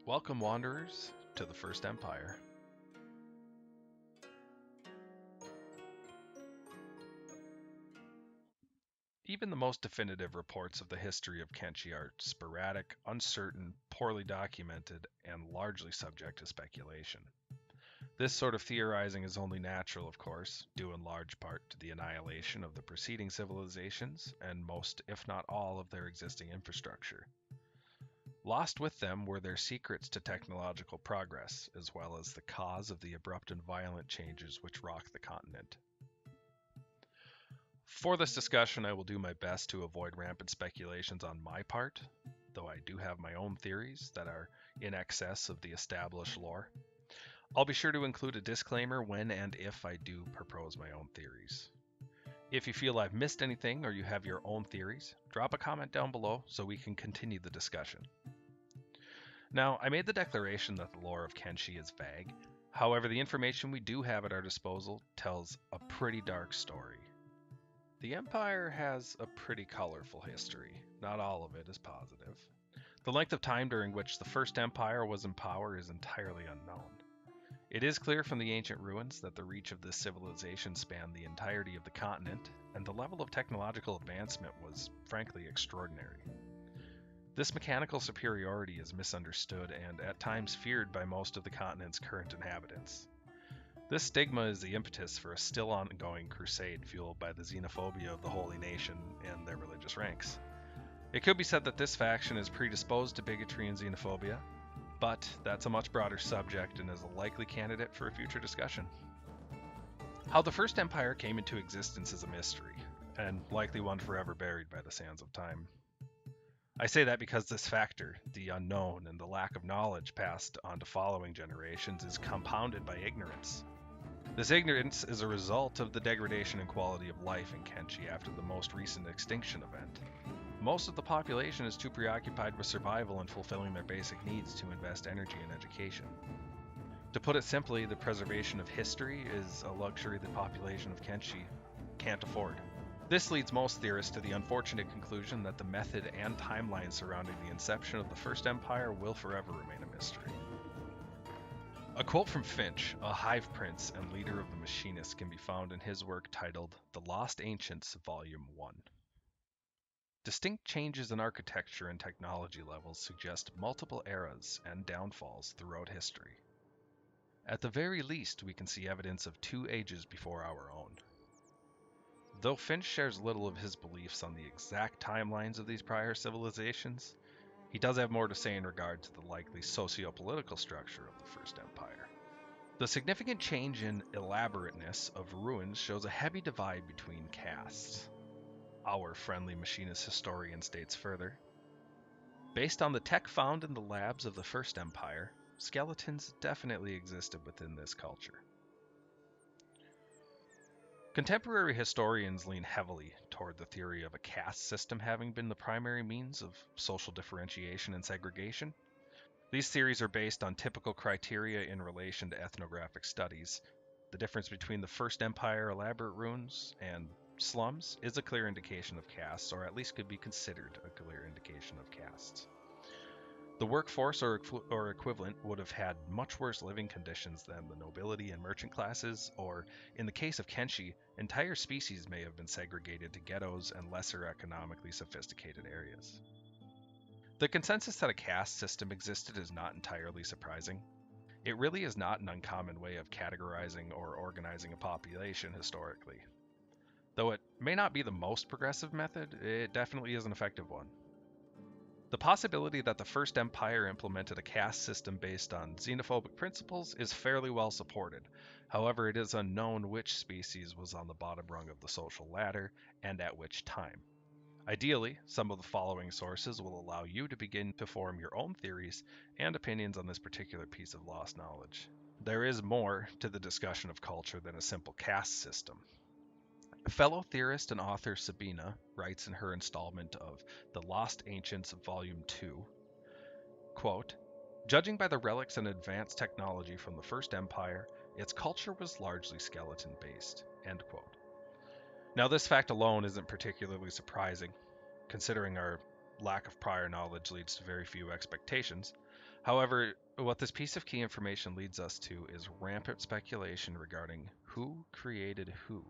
Welcome, wanderers, to the First Empire. Even the most definitive reports of the history of Kenshi are sporadic, uncertain, poorly documented, and largely subject to speculation. This sort of theorizing is only natural, of course, due in large part to the annihilation of the preceding civilizations and most, if not all, of their existing infrastructure. Lost with them were their secrets to technological progress, as well as the cause of the abrupt and violent changes which rock the continent. For this discussion, I will do my best to avoid rampant speculations on my part, though I do have my own theories that are in excess of the established lore. I'll be sure to include a disclaimer when and if I do propose my own theories. If you feel I've missed anything or you have your own theories, drop a comment down below so we can continue the discussion. Now, I made the declaration that the lore of Kenshi is vague. However, the information we do have at our disposal tells a pretty dark story. The Empire has a pretty colorful history. Not all of it is positive. The length of time during which the First Empire was in power is entirely unknown. It is clear from the ancient ruins that the reach of this civilization spanned the entirety of the continent, and the level of technological advancement was frankly extraordinary. This mechanical superiority is misunderstood and at times feared by most of the continent's current inhabitants. This stigma is the impetus for a still ongoing crusade fueled by the xenophobia of the Holy Nation and their religious ranks. It could be said that this faction is predisposed to bigotry and xenophobia, but that's a much broader subject and is a likely candidate for a future discussion. How the First Empire came into existence is a mystery, and likely one forever buried by the sands of time. I say that because this factor, the unknown and the lack of knowledge passed on to following generations, is compounded by ignorance. This ignorance is a result of the degradation in quality of life in Kenshi after the most recent extinction event. Most of the population is too preoccupied with survival and fulfilling their basic needs to invest energy in education. To put it simply, the preservation of history is a luxury the population of Kenshi can't afford. This leads most theorists to the unfortunate conclusion that the method and timeline surrounding the inception of the First Empire will forever remain a mystery. A quote from Finch, a hive prince and leader of the Machinists, can be found in his work titled The Lost Ancients, Volume 1. Distinct changes in architecture and technology levels suggest multiple eras and downfalls throughout history. At the very least, we can see evidence of 2 ages before our own. Though Finch shares little of his beliefs on the exact timelines of these prior civilizations, he does have more to say in regard to the likely socio-political structure of the First Empire. The significant change in elaborateness of ruins shows a heavy divide between castes. Our friendly machinist historian states further, based on the tech found in the labs of the First Empire, skeletons definitely existed within this culture. Contemporary historians lean heavily toward the theory of a caste system having been the primary means of social differentiation and segregation. These theories are based on typical criteria in relation to ethnographic studies. The difference between the First Empire elaborate ruins and slums is a clear indication of castes, or at least could be considered a clear indication of castes. The workforce or equivalent would have had much worse living conditions than the nobility and merchant classes, or, in the case of Kenshi, entire species may have been segregated to ghettos and lesser economically sophisticated areas. The consensus that a caste system existed is not entirely surprising. It really is not an uncommon way of categorizing or organizing a population historically. Though it may not be the most progressive method, it definitely is an effective one. The possibility that the First Empire implemented a caste system based on xenophobic principles is fairly well supported. However, it is unknown which species was on the bottom rung of the social ladder and at which time. Ideally, some of the following sources will allow you to begin to form your own theories and opinions on this particular piece of lost knowledge. There is more to the discussion of culture than a simple caste system. Fellow theorist and author Sabina writes in her installment of The Lost Ancients, Volume 2, quote, "Judging by the relics and advanced technology from the First Empire, its culture was largely skeleton-based." End quote. Now, this fact alone isn't particularly surprising, considering our lack of prior knowledge leads to very few expectations. However, what this piece of key information leads us to is rampant speculation regarding who created who.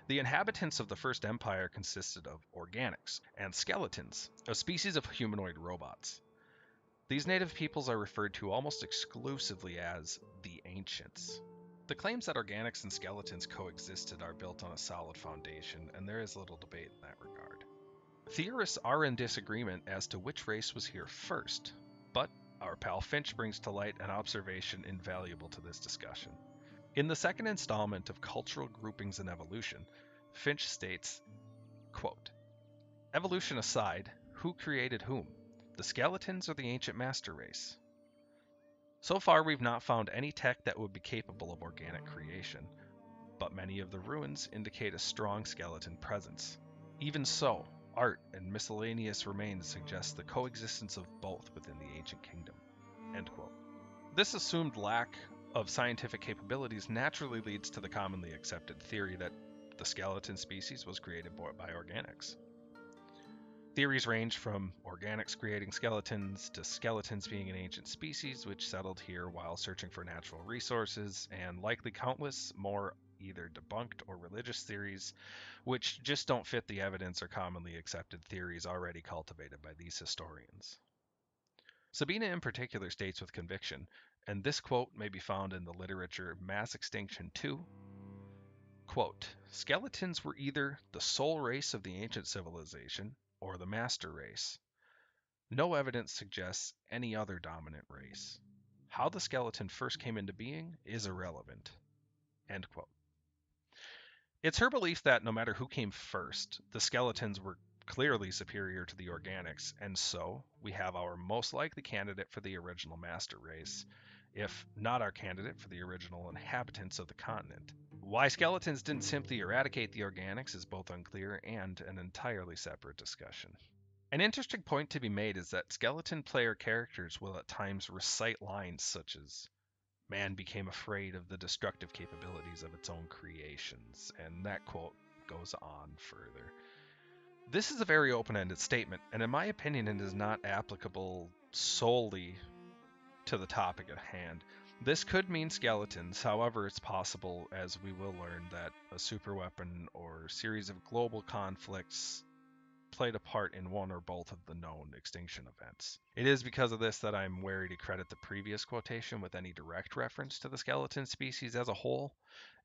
The inhabitants of the first empire consisted of organics and skeletons, a species of humanoid robots. These native peoples are referred to almost exclusively as the Ancients. The claims that organics and skeletons coexisted are built on a solid foundation, and there is little debate in that regard. Theorists are in disagreement as to which race was here first, but our pal Finch brings to light an observation invaluable to this discussion. In the second installment of Cultural Groupings and Evolution, Finch states, quote, "Evolution aside, who created whom? The skeletons or the ancient master race? So far, we've not found any tech that would be capable of organic creation, but many of the ruins indicate a strong skeleton presence. Even so, art and miscellaneous remains suggest the coexistence of both within the ancient kingdom." End quote. This assumed lack of scientific capabilities naturally leads to the commonly accepted theory that the skeleton species was created by organics. Theories range from organics creating skeletons to skeletons being an ancient species which settled here while searching for natural resources, and likely countless more either debunked or religious theories which just don't fit the evidence or commonly accepted theories already cultivated by these historians. Sabina in particular states with conviction, and this quote may be found in the literature Mass Extinction 2, quote, "Skeletons were either the sole race of the ancient civilization or the master race. No evidence suggests any other dominant race. How the skeleton first came into being is irrelevant." End quote. It's her belief that no matter who came first, the skeletons were clearly superior to the organics, and so we have our most likely candidate for the original master race, if not our candidate for the original inhabitants of the continent. Why skeletons didn't simply eradicate the organics is both unclear and an entirely separate discussion. An interesting point to be made is that skeleton player characters will at times recite lines such as, "Man became afraid of the destructive capabilities of its own creations," and that quote goes on further. This is a very open-ended statement, and in my opinion, it is not applicable solely to the topic at hand. This could mean skeletons, however, it's possible, as we will learn, that a superweapon or series of global conflicts played a part in one or both of the known extinction events. It is because of this that I'm wary to credit the previous quotation with any direct reference to the skeleton species as a whole,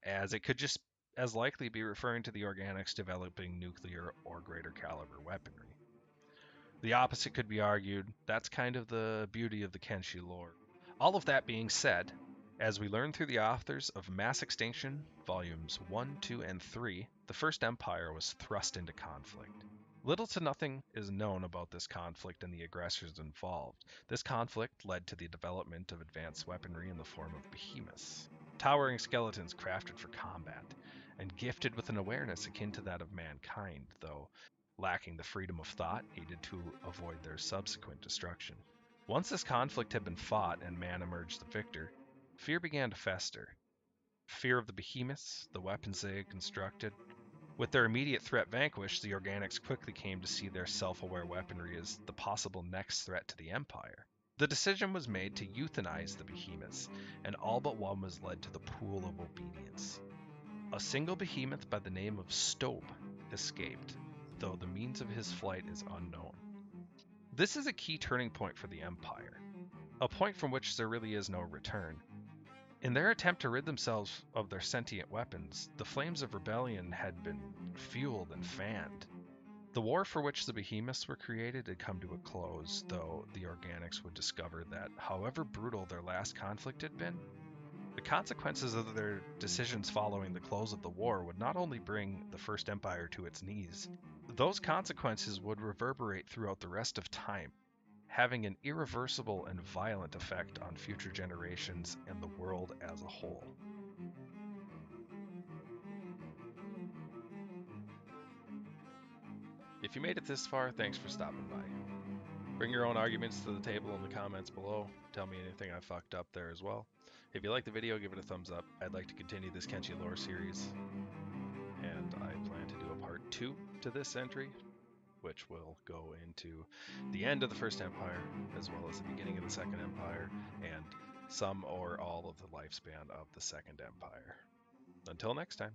as it could just as likely be referring to the organics developing nuclear or greater caliber weaponry. The opposite could be argued. That's kind of the beauty of the Kenshi lore. All of that being said, as we learn through the authors of Mass Extinction, Volumes 1, 2, and 3, the First Empire was thrust into conflict. Little to nothing is known about this conflict and the aggressors involved. This conflict led to the development of advanced weaponry in the form of behemoths, towering skeletons crafted for combat, and gifted with an awareness akin to that of mankind, though lacking the freedom of thought needed to avoid their subsequent destruction. Once this conflict had been fought and man emerged the victor, fear began to fester. Fear of the behemoths, the weapons they had constructed. With their immediate threat vanquished, the organics quickly came to see their self-aware weaponry as the possible next threat to the Empire. The decision was made to euthanize the behemoths, and all but one was led to the pool of obedience. A single behemoth by the name of Stobe escaped, though the means of his flight is unknown. This is a key turning point for the Empire, a point from which there really is no return. In their attempt to rid themselves of their sentient weapons, the flames of rebellion had been fueled and fanned. The war for which the behemoths were created had come to a close, though the organics would discover that, however brutal their last conflict had been, the consequences of their decisions following the close of the war would not only bring the First Empire to its knees, those consequences would reverberate throughout the rest of time, having an irreversible and violent effect on future generations and the world as a whole. If you made it this far, thanks for stopping by. Bring your own arguments to the table in the comments below. Tell me anything I fucked up there as well. If you liked the video, give it a thumbs up. I'd like to continue this Kenshi lore series, and I plan to do a part 2 to this entry. which will go into the end of the First Empire, as well as the beginning of the Second Empire, and some or all of the lifespan of the Second Empire. Until next time.